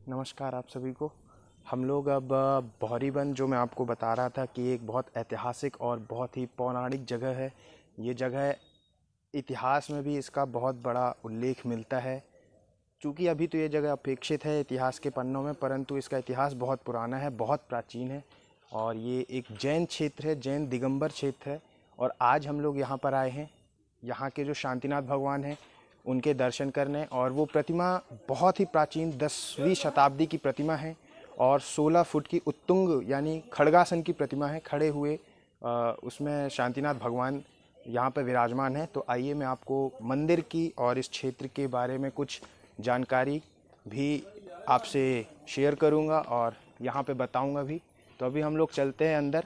नमस्कार आप सभी को। हम लोग अब बहरीबंद, जो मैं आपको बता रहा था कि एक बहुत ऐतिहासिक और बहुत ही पौराणिक जगह है। ये जगह इतिहास में भी इसका बहुत बड़ा उल्लेख मिलता है। चूँकि अभी तो ये जगह अपेक्षित है इतिहास के पन्नों में, परंतु इसका इतिहास बहुत पुराना है, बहुत प्राचीन है। और ये एक जैन क्षेत्र है, जैन दिगंबर क्षेत्र है। और आज हम लोग यहाँ पर आए हैं, यहाँ के जो शांतिनाथ भगवान हैं उनके दर्शन करने। और वो प्रतिमा बहुत ही प्राचीन 10वीं शताब्दी की प्रतिमा है और 16 फुट की उत्तुंग यानी खड़गासन की प्रतिमा है। खड़े हुए उसमें शांतिनाथ भगवान यहाँ पे विराजमान है। तो आइए मैं आपको मंदिर की और इस क्षेत्र के बारे में कुछ जानकारी भी आपसे शेयर करूँगा और यहाँ पे बताऊँगा भी। तो अभी हम लोग चलते हैं अंदर,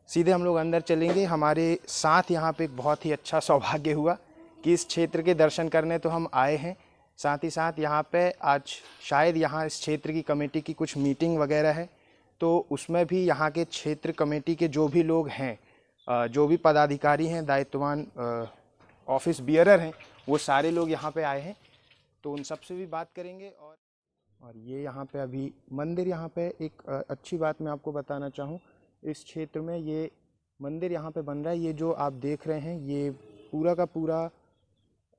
सीधे हम लोग अंदर चलेंगे। हमारे साथ यहाँ पे एक बहुत ही अच्छा सौभाग्य हुआ कि इस क्षेत्र के दर्शन करने तो हम आए हैं, साथ ही साथ यहाँ पे आज शायद यहाँ इस क्षेत्र की कमेटी की कुछ मीटिंग वगैरह है। तो उसमें भी यहाँ के क्षेत्र कमेटी के जो भी लोग हैं, जो भी पदाधिकारी हैं, दायित्ववान ऑफिस बियरर हैं, वो सारे लोग यहाँ पे आए हैं। तो उन सब से भी बात करेंगे। और ये यहाँ पे अभी मंदिर, यहाँ पे एक अच्छी बात मैं आपको बताना चाहूँ, इस क्षेत्र में ये मंदिर यहाँ पे बन रहा है। ये जो आप देख रहे हैं ये पूरा का पूरा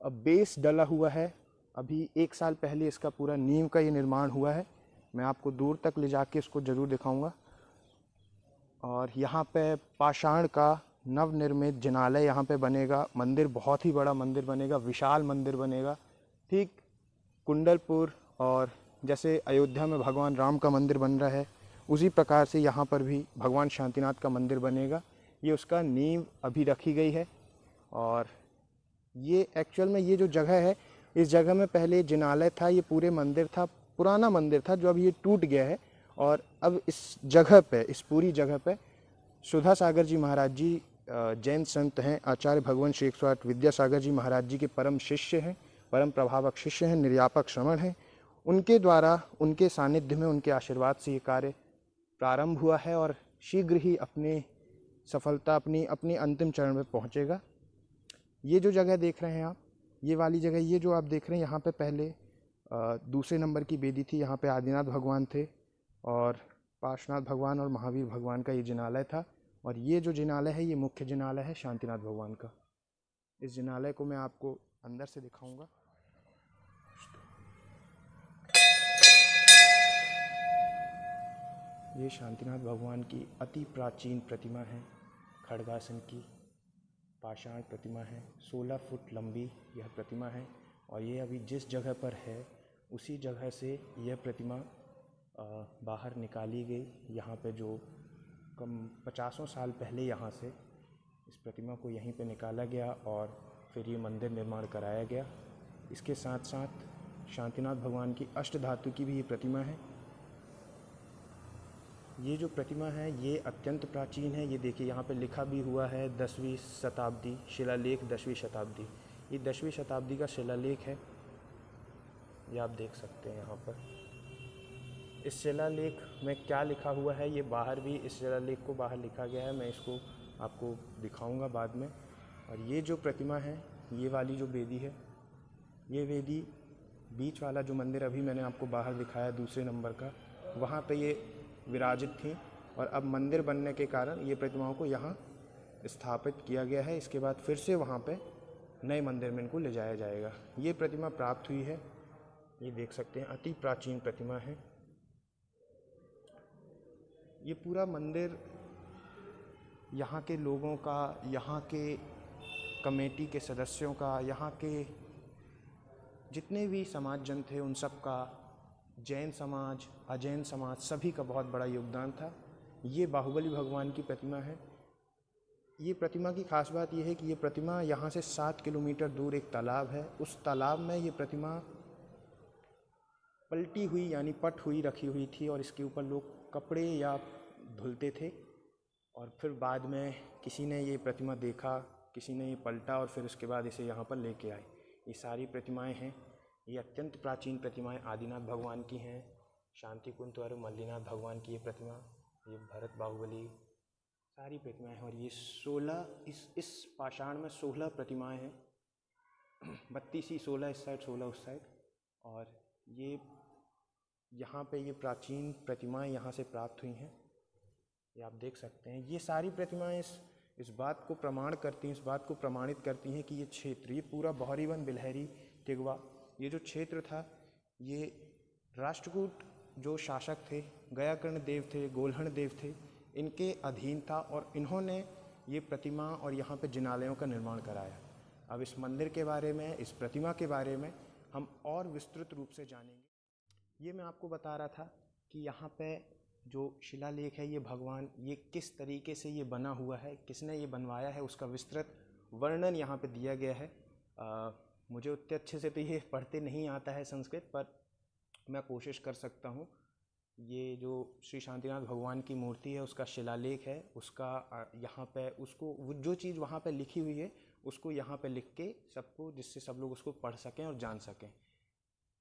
बेस डला हुआ है। अभी 1 साल पहले इसका पूरा नींव का ये निर्माण हुआ है। मैं आपको दूर तक ले जाके इसको ज़रूर दिखाऊंगा। और यहाँ पे पाषाण का नवनिर्मित जिनालय यहाँ पे बनेगा। मंदिर बहुत ही बड़ा मंदिर बनेगा, विशाल मंदिर बनेगा। ठीक कुंडलपुर और जैसे अयोध्या में भगवान राम का मंदिर बन रहा है, उसी प्रकार से यहाँ पर भी भगवान शांतिनाथ का मंदिर बनेगा। ये उसका नींव अभी रखी गई है। और ये एक्चुअल में ये जो जगह है, इस जगह में पहले जिनालय था, ये पूरे मंदिर था, पुराना मंदिर था जो अभी ये टूट गया है। और अब इस जगह पे, इस पूरी जगह पे सुधा सागर जी महाराज जी जैन संत हैं, आचार्य भगवान श्री 108 विद्यासागर जी महाराज जी के परम शिष्य हैं, परम प्रभावक शिष्य हैं, निर्यापक श्रवण हैं। उनके द्वारा, उनके सानिध्य में, उनके आशीर्वाद से ये कार्य प्रारंभ हुआ है और शीघ्र ही अपने सफलता, अपनी अपनी अंतिम चरण में पहुंचेगा। ये जो जगह देख रहे हैं आप, ये वाली जगह, ये जो आप देख रहे हैं, यहाँ पे पहले दूसरे नंबर की बेदी थी। यहाँ पे आदिनाथ भगवान थे और पार्श्वनाथ भगवान और महावीर भगवान का ये जिनालय था। और ये जो जिनालय है, ये मुख्य जिनालय है शांतिनाथ भगवान का। इस जिनालय को मैं आपको अंदर से दिखाऊंगा। ये शांतिनाथ भगवान की अति प्राचीन प्रतिमा है, खड़गासन की पाषाण प्रतिमा है। 16 फुट लंबी यह प्रतिमा है। और ये अभी जिस जगह पर है उसी जगह से यह प्रतिमा बाहर निकाली गई। यहाँ पे जो कम 50 साल पहले यहाँ से इस प्रतिमा को यहीं पे निकाला गया और फिर ये मंदिर निर्माण कराया गया। इसके साथ साथ शांतिनाथ भगवान की अष्ट धातु की भी ये प्रतिमा है। ये जो प्रतिमा है ये अत्यंत प्राचीन है। ये देखिए यहाँ पे लिखा भी हुआ है 10वीं शताब्दी, शिलालेख 10वीं शताब्दी। ये 10वीं शताब्दी का शिलालेख है, ये आप देख सकते हैं यहाँ पर। इस शिलालेख में क्या लिखा हुआ है, ये बाहर भी इस शिलालेख को बाहर लिखा गया है। मैं इसको आपको दिखाऊंगा बाद में। और ये जो प्रतिमा है, ये वाली जो वेदी है, ये वेदी बीच वाला जो मंदिर अभी मैंने आपको बाहर दिखाया दूसरे नंबर का, वहाँ पे ये विराजित थी। और अब मंदिर बनने के कारण ये प्रतिमाओं को यहाँ स्थापित किया गया है। इसके बाद फिर से वहाँ पे नए मंदिर में इनको ले जाया जाएगा। ये प्रतिमा प्राप्त हुई है, ये देख सकते हैं, अति प्राचीन प्रतिमा है। ये पूरा मंदिर यहाँ के लोगों का, यहाँ के कमेटी के सदस्यों का, यहाँ के जितने भी समाज जन थे उन सब का, जैन समाज, अजैन समाज, सभी का बहुत बड़ा योगदान था। ये बाहुबली भगवान की प्रतिमा है। ये प्रतिमा की खास बात ये है कि ये प्रतिमा यहाँ से 7 किलोमीटर दूर एक तालाब है, उस तालाब में ये प्रतिमा पलटी हुई यानी पट हुई रखी हुई थी और इसके ऊपर लोग कपड़े या धुलते थे। और फिर बाद में किसी ने ये प्रतिमा देखा, किसी ने ये पलटा और फिर उसके बाद इसे यहाँ पर लेके आए। ये सारी प्रतिमाएं हैं। ये अत्यंत प्राचीन प्रतिमाएं आदिनाथ भगवान की हैं, शांति कुंत और मल्लीनाथ भगवान की ये प्रतिमा, ये भरत बाहुबली, सारी प्रतिमाएं हैं। और ये 16 इस पाषाण में 16 प्रतिमाएं हैं, 32 ही, 16 इस साइड 16 उस साइड। और ये यहाँ पे ये प्राचीन प्रतिमाएं यहाँ से प्राप्त हुई हैं, ये आप देख सकते हैं। ये सारी प्रतिमाएं इस बात को प्रमाण करती हैं, इस बात को प्रमाणित करती हैं कि ये क्षेत्र, ये पूरा बहरीवन बिलहरी तिगवा, ये जो क्षेत्र था, ये राष्ट्रकूट जो शासक थे, गयाकर्ण देव थे, गोल्हण देव थे, इनके अधीन था और इन्होंने ये प्रतिमा और यहाँ पे जिनालयों का निर्माण कराया। अब इस मंदिर के बारे में, इस प्रतिमा के बारे में हम और विस्तृत रूप से जानेंगे। ये मैं आपको बता रहा था कि यहाँ पे जो शिलालेख है, ये भगवान, ये किस तरीके से ये बना हुआ है, किसने ये बनवाया है, उसका विस्तृत वर्णन यहाँ पे दिया गया है। मुझे उतने अच्छे से तो ये पढ़ते नहीं आता है संस्कृत, पर मैं कोशिश कर सकता हूँ। ये जो श्री शांतिनाथ भगवान की मूर्ति है, उसका शिलालेख है, उसका यहाँ पे उसको जो चीज़ वहाँ पे लिखी हुई है उसको यहाँ पे लिख के सबको, जिससे सब लोग उसको पढ़ सकें और जान सकें।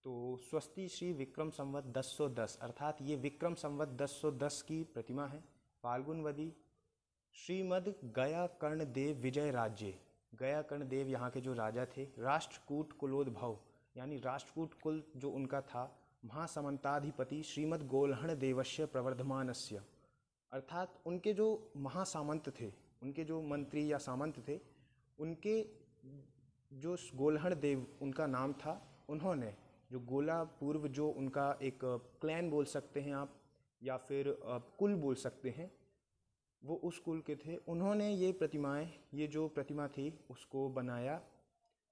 तो स्वस्ति श्री विक्रम संवत 1010, अर्थात ये विक्रम संवत 1010 की प्रतिमा है। फाल्गुनवदी श्रीमद गया कर्ण देव विजय राज्य, गया कर्ण देव यहाँ के जो राजा थे, राष्ट्रकूट कुलोद्भव, यानी राष्ट्रकूट कुल जो उनका था, महासामंताधिपति श्रीमद गोल्हण देवस्य प्रवर्धमानस्य, अर्थात उनके जो महासामंत थे, उनके जो मंत्री या सामंत थे, उनके जो गोल्हण देव उनका नाम था, उन्होंने जो गोला पूर्व जो उनका एक क्लैन बोल सकते हैं आप, या फिर कुल बोल सकते हैं, वो उस कुल के थे। उन्होंने ये प्रतिमाएं, ये जो प्रतिमा थी उसको बनाया।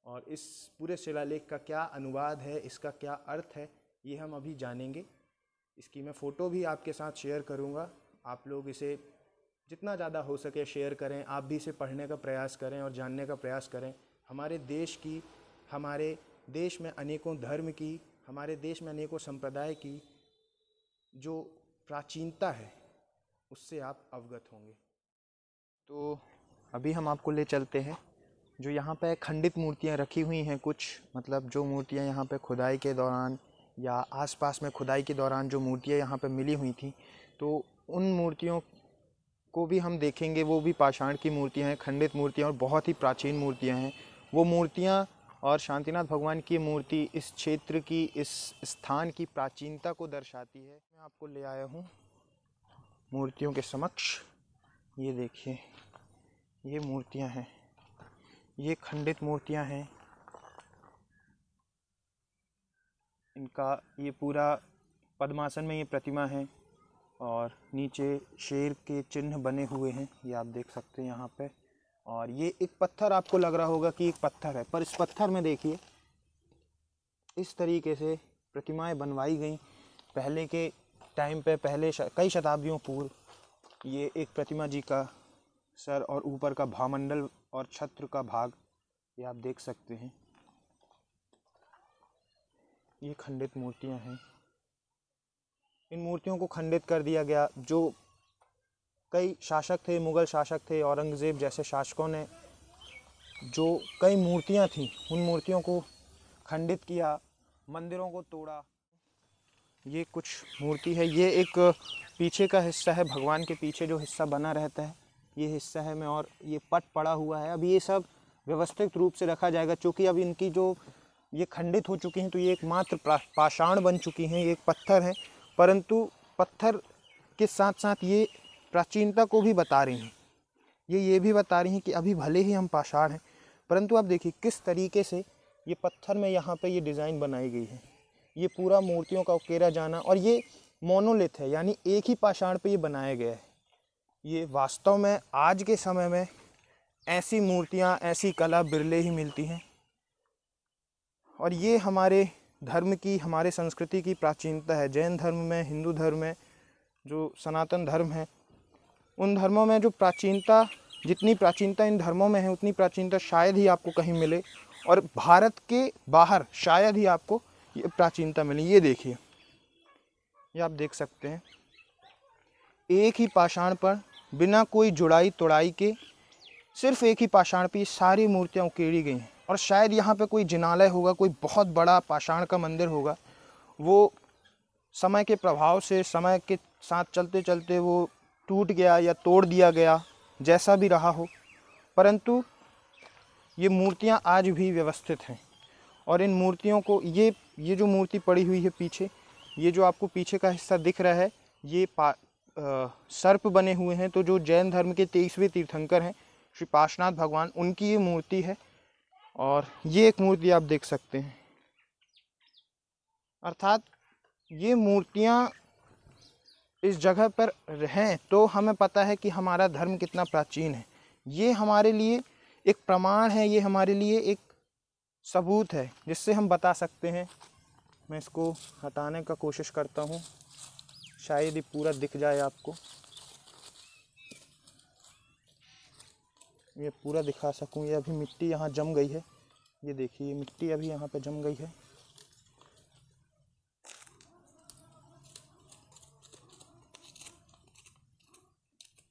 और इस पूरे शिलालेख का क्या अनुवाद है, इसका क्या अर्थ है, ये हम अभी जानेंगे। इसकी मैं फ़ोटो भी आपके साथ शेयर करूँगा। आप लोग इसे जितना ज़्यादा हो सके शेयर करें, आप भी इसे पढ़ने का प्रयास करें और जानने का प्रयास करें। हमारे देश की, हमारे देश में अनेकों धर्म की, हमारे देश में अनेकों संप्रदाय की जो प्राचीनता है, उससे आप अवगत होंगे। तो अभी हम आपको ले चलते हैं जो यहाँ पे खंडित मूर्तियाँ रखी हुई हैं, कुछ मतलब जो मूर्तियाँ यहाँ पे खुदाई के दौरान या आसपास में खुदाई के दौरान जो मूर्तियाँ यहाँ पे मिली हुई थी, तो उन मूर्तियों को भी हम देखेंगे। वो भी पाषाण की मूर्तियाँ हैं, खंडित मूर्तियाँ और बहुत ही प्राचीन मूर्तियाँ हैं। वो मूर्तियाँ और शांतिनाथ भगवान की मूर्ति इस क्षेत्र की, इस स्थान की प्राचीनता को दर्शाती है। मैं आपको ले आया हूँ मूर्तियों के समक्ष। ये देखिए, ये मूर्तियाँ हैं, ये खंडित मूर्तियाँ हैं। इनका ये पूरा पद्मासन में ये प्रतिमा है और नीचे शेर के चिन्ह बने हुए हैं, ये आप देख सकते हैं यहाँ पे। और ये एक पत्थर, आपको लग रहा होगा कि एक पत्थर है, पर इस पत्थर में देखिए इस तरीके से प्रतिमाएं बनवाई गई पहले के टाइम पे, पहले कई शताब्दियों पूर्व। ये एक प्रतिमा जी का सर और ऊपर का भामंडल और छत्र का भाग, ये आप देख सकते हैं। ये खंडित मूर्तियां हैं। इन मूर्तियों को खंडित कर दिया गया। जो कई शासक थे, मुग़ल शासक थे, औरंगज़ेब जैसे शासकों ने जो कई मूर्तियां थीं, उन मूर्तियों को खंडित किया, मंदिरों को तोड़ा। ये कुछ मूर्ति है, ये एक पीछे का हिस्सा है, भगवान के पीछे जो हिस्सा बना रहता है ये हिस्सा है में, और ये पट पड़ा हुआ है। अभी ये सब व्यवस्थित रूप से रखा जाएगा, क्योंकि अब इनकी जो ये खंडित हो चुकी हैं, तो ये एकमात्र पाषाण बन चुकी हैं। ये एक पत्थर है, परंतु पत्थर के साथ साथ ये प्राचीनता को भी बता रही हैं। ये भी बता रही हैं कि अभी भले ही हम पाषाण हैं, परंतु आप देखिए किस तरीके से ये पत्थर में यहाँ पे ये डिज़ाइन बनाई गई है। ये पूरा मूर्तियों का उकेरा जाना, और ये मोनोलिथ है, यानी एक ही पाषाण पे ये बनाया गया है। ये वास्तव में आज के समय में ऐसी मूर्तियाँ, ऐसी कला बिरले ही मिलती हैं। और ये हमारे धर्म की, हमारे संस्कृति की प्राचीनता है। जैन धर्म में, हिंदू धर्म में, जो सनातन धर्म है, उन धर्मों में जो प्राचीनता, जितनी प्राचीनता इन धर्मों में है, उतनी प्राचीनता शायद ही आपको कहीं मिले, और भारत के बाहर शायद ही आपको ये प्राचीनता मिले। ये देखिए, ये आप देख सकते हैं, एक ही पाषाण पर बिना कोई जुड़ाई तोड़ाई के, सिर्फ एक ही पाषाण पे सारी मूर्तियाँ उकेरी गई हैं। और शायद यहाँ पे कोई जिनालय होगा, कोई बहुत बड़ा पाषाण का मंदिर होगा। वो समय के प्रभाव से, समय के साथ चलते चलते वो टूट गया या तोड़ दिया गया, जैसा भी रहा हो, परंतु ये मूर्तियाँ आज भी व्यवस्थित हैं। और इन मूर्तियों को, ये जो मूर्ति पड़ी हुई है पीछे, ये जो आपको पीछे का हिस्सा दिख रहा है ये सर्प बने हुए हैं। तो जो जैन धर्म के 23वें तीर्थंकर हैं श्री पार्श्वनाथ भगवान, उनकी ये मूर्ति है। और ये एक मूर्ति आप देख सकते हैं। अर्थात ये मूर्तियाँ इस जगह पर हैं तो हमें पता है कि हमारा धर्म कितना प्राचीन है। ये हमारे लिए एक प्रमाण है, ये हमारे लिए एक सबूत है जिससे हम बता सकते हैं। मैं इसको हटाने का कोशिश करता हूँ, शायद ये पूरा दिख जाए आपको। ये पूरा दिखा सकूँ। ये अभी मिट्टी यहाँ जम गई है, ये देखिए मिट्टी अभी यहाँ पे जम गई है।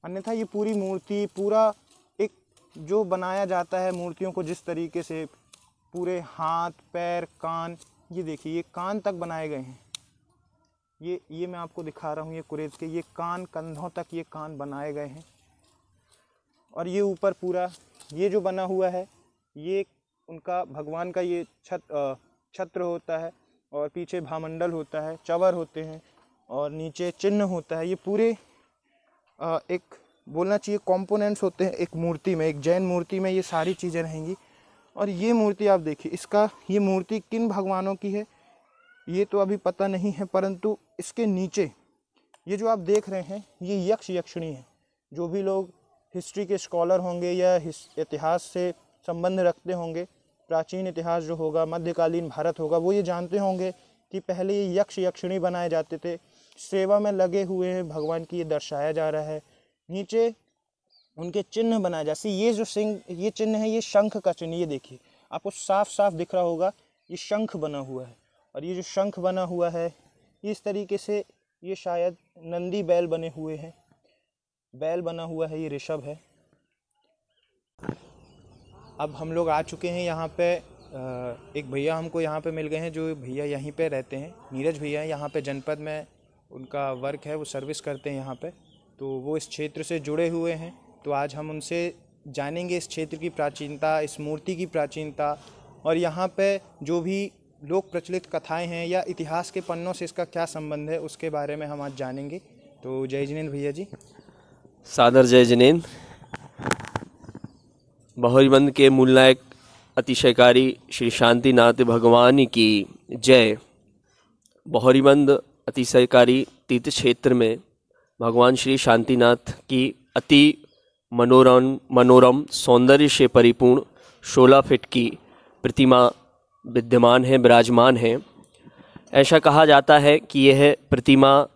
अन्यथा ये पूरी मूर्ति, पूरा एक जो बनाया जाता है मूर्तियों को जिस तरीके से, पूरे हाथ पैर कान, ये देखिए ये कान तक बनाए गए हैं। ये मैं आपको दिखा रहा हूँ, ये कुरेद के ये कान, कंधों तक ये कान बनाए गए हैं। और ये ऊपर पूरा ये जो बना हुआ है ये उनका भगवान का ये छत्र होता है और पीछे भामंडल होता है, चवर होते हैं और नीचे चिन्ह होता है। ये पूरे एक बोलना चाहिए कंपोनेंट्स होते हैं एक मूर्ति में, एक जैन मूर्ति में ये सारी चीज़ें रहेंगी। और ये मूर्ति आप देखिए, इसका ये मूर्ति किन भगवानों की है ये तो अभी पता नहीं है, परंतु इसके नीचे ये जो आप देख रहे हैं ये यक्ष यक्षिणी है। जो भी लोग हिस्ट्री के स्कॉलर होंगे या इतिहास से संबंध रखते होंगे, प्राचीन इतिहास जो होगा, मध्यकालीन भारत होगा, वो ये जानते होंगे कि पहले ये यक्ष यक्षिणी बनाए जाते थे, सेवा में लगे हुए हैं भगवान की, ये दर्शाया जा रहा है। नीचे उनके चिन्ह बनाए जैसे ये जो ये चिन्ह है, ये शंख का चिन्ह, ये देखिए आपको साफ साफ दिख रहा होगा, ये शंख बना हुआ है। और ये जो शंख बना हुआ है इस तरीके से, ये शायद नंदी बैल बने हुए हैं, बैल बना हुआ है, ये ऋषभ है। अब हम लोग आ चुके हैं यहाँ पे। एक भैया हमको यहाँ पे मिल गए हैं, जो भैया यहीं पे रहते हैं, नीरज भैया हैं। यहाँ पे जनपद में उनका वर्क है, वो सर्विस करते हैं यहाँ पे, तो वो इस क्षेत्र से जुड़े हुए हैं। तो आज हम उनसे जानेंगे इस क्षेत्र की प्राचीनता, इस मूर्ति की प्राचीनता, और यहाँ पे जो भी लोक प्रचलित कथाएं हैं या इतिहास के पन्नों से इसका क्या संबंध है, उसके बारे में हम आज जानेंगे। तो जय जिनेंद्र भैया जी। सादर जय जिनेंद्र। बहोरीबंद के मूलनायक अतिशयकारी श्री शांतिनाथ भगवान की जय। बहोरीबंद अतिशयकारी तीर्थ क्षेत्र में भगवान श्री शांतिनाथ की अति मनोरम सौंदर्य से परिपूर्ण 16 फीट की प्रतिमा विद्यमान है, विराजमान है। ऐसा कहा जाता है कि यह प्रतिमा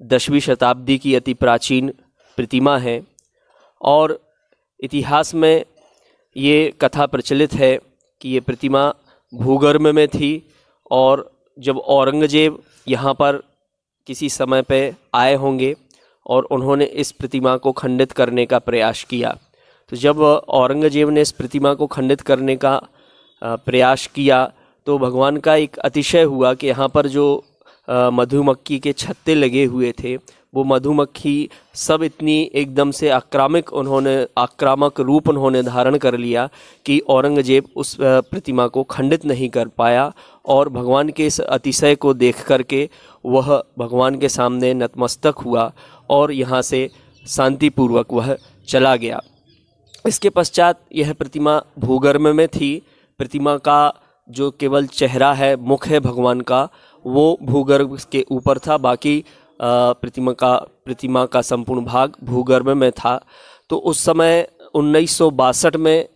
10वीं शताब्दी की अति प्राचीन प्रतिमा है और इतिहास में ये कथा प्रचलित है कि ये प्रतिमा भूगर्भ में थी और जब औरंगजेब यहाँ पर किसी समय पे आए होंगे और उन्होंने इस प्रतिमा को खंडित करने का प्रयास किया, तो जब औरंगजेब ने इस प्रतिमा को खंडित करने का प्रयास किया तो भगवान का एक अतिशय हुआ कि यहाँ पर जो मधुमक्खी के छत्ते लगे हुए थे, वो मधुमक्खी सब इतनी एकदम से आक्रामक रूप उन्होंने धारण कर लिया कि औरंगजेब उस प्रतिमा को खंडित नहीं कर पाया। और भगवान के इस अतिशय को देख करके वह भगवान के सामने नतमस्तक हुआ और यहाँ से शांतिपूर्वक वह चला गया। इसके पश्चात यह प्रतिमा भूगर्भ में थी। प्रतिमा का जो केवल चेहरा है, मुख है भगवान का, वो भूगर्भ के ऊपर था, बाकी प्रतिमा का संपूर्ण भाग भूगर्भ में था। तो उस समय 1962 में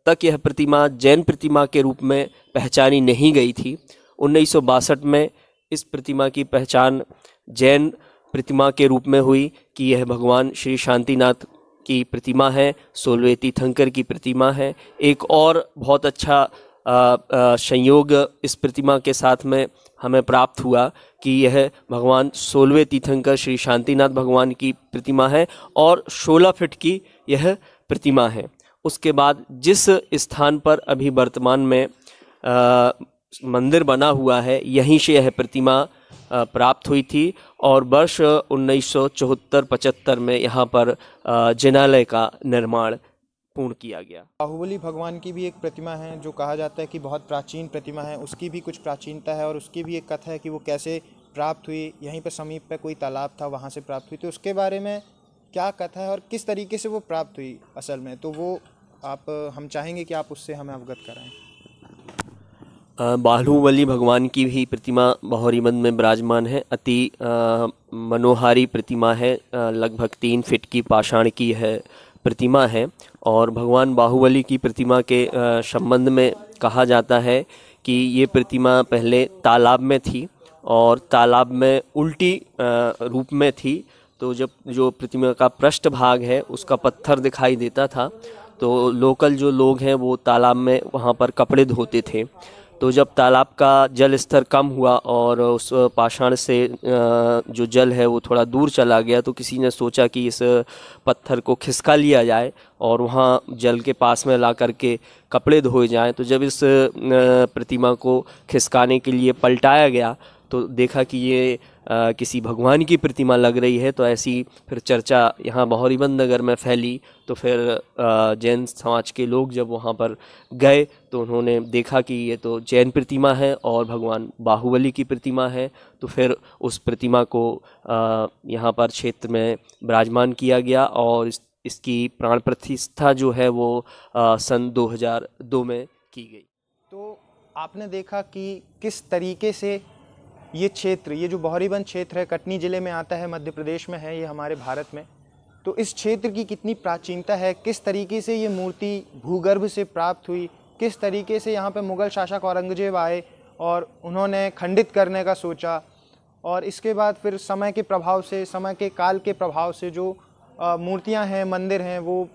तक यह प्रतिमा जैन प्रतिमा के रूप में पहचानी नहीं गई थी। 1962 में इस प्रतिमा की पहचान जैन प्रतिमा के रूप में हुई कि यह भगवान श्री शांतिनाथ की प्रतिमा है, 16वें तीर्थंकर की प्रतिमा है। एक और बहुत अच्छा संयोग इस प्रतिमा के साथ में हमें प्राप्त हुआ कि यह भगवान 16वें तीर्थंकर श्री शांतिनाथ भगवान की प्रतिमा है और 16 फीट की यह प्रतिमा है। उसके बाद जिस स्थान पर अभी वर्तमान में मंदिर बना हुआ है, यहीं से यह प्रतिमा प्राप्त हुई थी और वर्ष 1974-75 में यहाँ पर जिनालय का निर्माण पूर्ण किया गया। बाहुबली भगवान की भी एक प्रतिमा है जो कहा जाता है कि बहुत प्राचीन प्रतिमा है, उसकी भी कुछ प्राचीनता है और उसकी भी एक कथा है कि वो कैसे प्राप्त हुई, यहीं पे समीप पे कोई तालाब था वहाँ से प्राप्त हुई, तो उसके बारे में क्या कथा है और किस तरीके से वो प्राप्त हुई असल में, तो वो आप हम चाहेंगे कि आप उससे हमें अवगत कराएं। बाहुबली भगवान की भी प्रतिमा बहोरीमंद में विराजमान है। अति मनोहारी प्रतिमा है। लगभग 3 फीट की पाषाण की है प्रतिमा है। और भगवान बाहुबली की प्रतिमा के संबंध में कहा जाता है कि ये प्रतिमा पहले तालाब में थी और तालाब में उल्टी रूप में थी। तो जब जो प्रतिमा का पृष्ठ भाग है उसका पत्थर दिखाई देता था, तो लोकल जो लोग हैं वो तालाब में वहाँ पर कपड़े धोते थे। तो जब तालाब का जल स्तर कम हुआ और उस पाषाण से जो जल है वो थोड़ा दूर चला गया, तो किसी ने सोचा कि इस पत्थर को खिसका लिया जाए और वहाँ जल के पास में ला कर के कपड़े धोए जाएं। तो जब इस प्रतिमा को खिसकाने के लिए पलटाया गया तो देखा कि ये किसी भगवान की प्रतिमा लग रही है। तो ऐसी फिर चर्चा यहाँ बहोरीमंद नगर में फैली। तो फिर जैन समाज के लोग जब वहाँ पर गए तो उन्होंने देखा कि ये तो जैन प्रतिमा है और भगवान बाहुबली की प्रतिमा है। तो फिर उस प्रतिमा को यहाँ पर क्षेत्र में विराजमान किया गया और इसकी प्राण प्रतिष्ठा जो है वो सन 2002 में की गई। तो आपने देखा कि किस तरीके से ये क्षेत्र, ये जो बहोरीमंद क्षेत्र है, कटनी ज़िले में आता है, मध्य प्रदेश में है ये हमारे भारत में, तो इस क्षेत्र की कितनी प्राचीनता है, किस तरीके से ये मूर्ति भूगर्भ से प्राप्त हुई, किस तरीके से यहाँ पे मुग़ल शासक औरंगजेब आए और उन्होंने खंडित करने का सोचा, और इसके बाद फिर समय के प्रभाव से, समय के काल के प्रभाव से जो मूर्तियाँ हैं, मंदिर हैं, वो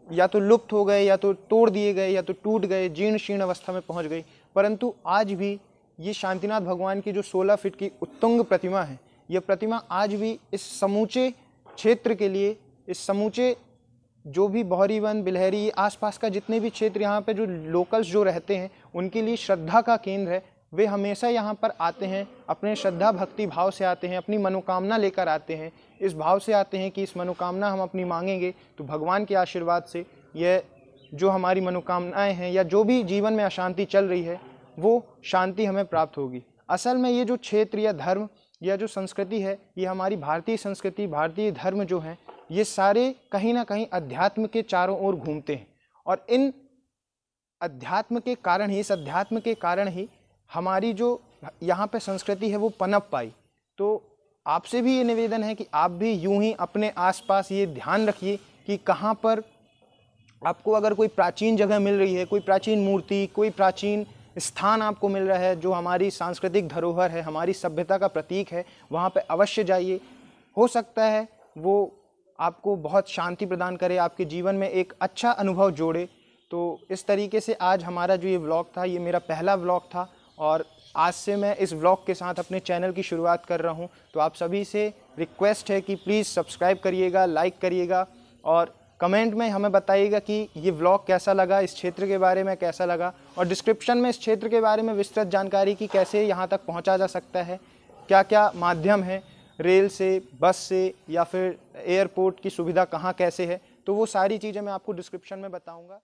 या तो लुप्त हो गए, या तो तोड़ दिए गए, या तो टूट गए, जीर्ण शीर्ण अवस्था में पहुँच गई। परंतु आज भी ये शांतिनाथ भगवान की जो 16 फीट की उत्तुंग प्रतिमा है, ये प्रतिमा आज भी इस समूचे क्षेत्र के लिए, इस समूचे जो भी बहोरीमंद, बिलहरी, आसपास का जितने भी क्षेत्र यहाँ पे जो लोकल्स जो रहते हैं उनके लिए श्रद्धा का केंद्र है। वे हमेशा यहाँ पर आते हैं, अपने श्रद्धा भक्ति भाव से आते हैं, अपनी मनोकामना लेकर आते हैं, इस भाव से आते हैं कि इस मनोकामना हम अपनी मांगेंगे तो भगवान के आशीर्वाद से यह जो हमारी मनोकामनाएँ हैं या जो भी जीवन में अशांति चल रही है वो शांति हमें प्राप्त होगी। असल में ये जो क्षेत्र या धर्म या जो संस्कृति है, ये हमारी भारतीय संस्कृति, भारतीय धर्म जो हैं, ये सारे कहीं ना कहीं अध्यात्म के चारों ओर घूमते हैं। और इन अध्यात्म के कारण ही, इस अध्यात्म के कारण ही हमारी जो यहाँ पे संस्कृति है वो पनप पाई। तो आपसे भी ये निवेदन है कि आप भी यूं ही अपने आसपास ये ध्यान रखिए कि कहाँ पर आपको अगर कोई प्राचीन जगह मिल रही है, कोई प्राचीन मूर्ति, कोई प्राचीन स्थान आपको मिल रहा है जो हमारी सांस्कृतिक धरोहर है, हमारी सभ्यता का प्रतीक है, वहाँ पे अवश्य जाइए। हो सकता है वो आपको बहुत शांति प्रदान करे, आपके जीवन में एक अच्छा अनुभव जोड़े। तो इस तरीके से आज हमारा जो ये व्लॉग था, ये मेरा पहला व्लॉग था और आज से मैं इस व्लॉग के साथ अपने चैनल की शुरुआत कर रहा हूँ। तो आप सभी से रिक्वेस्ट है कि प्लीज़ सब्सक्राइब करिएगा, लाइक करिएगा और कमेंट में हमें बताइएगा कि ये व्लॉग कैसा लगा, इस क्षेत्र के बारे में कैसा लगा, और डिस्क्रिप्शन में इस क्षेत्र के बारे में विस्तृत जानकारी की कैसे यहाँ तक पहुँचा जा सकता है, क्या क्या माध्यम है, रेल से, बस से या फिर एयरपोर्ट की सुविधा कहाँ कैसे है, तो वो सारी चीज़ें मैं आपको डिस्क्रिप्शन में बताऊँगा।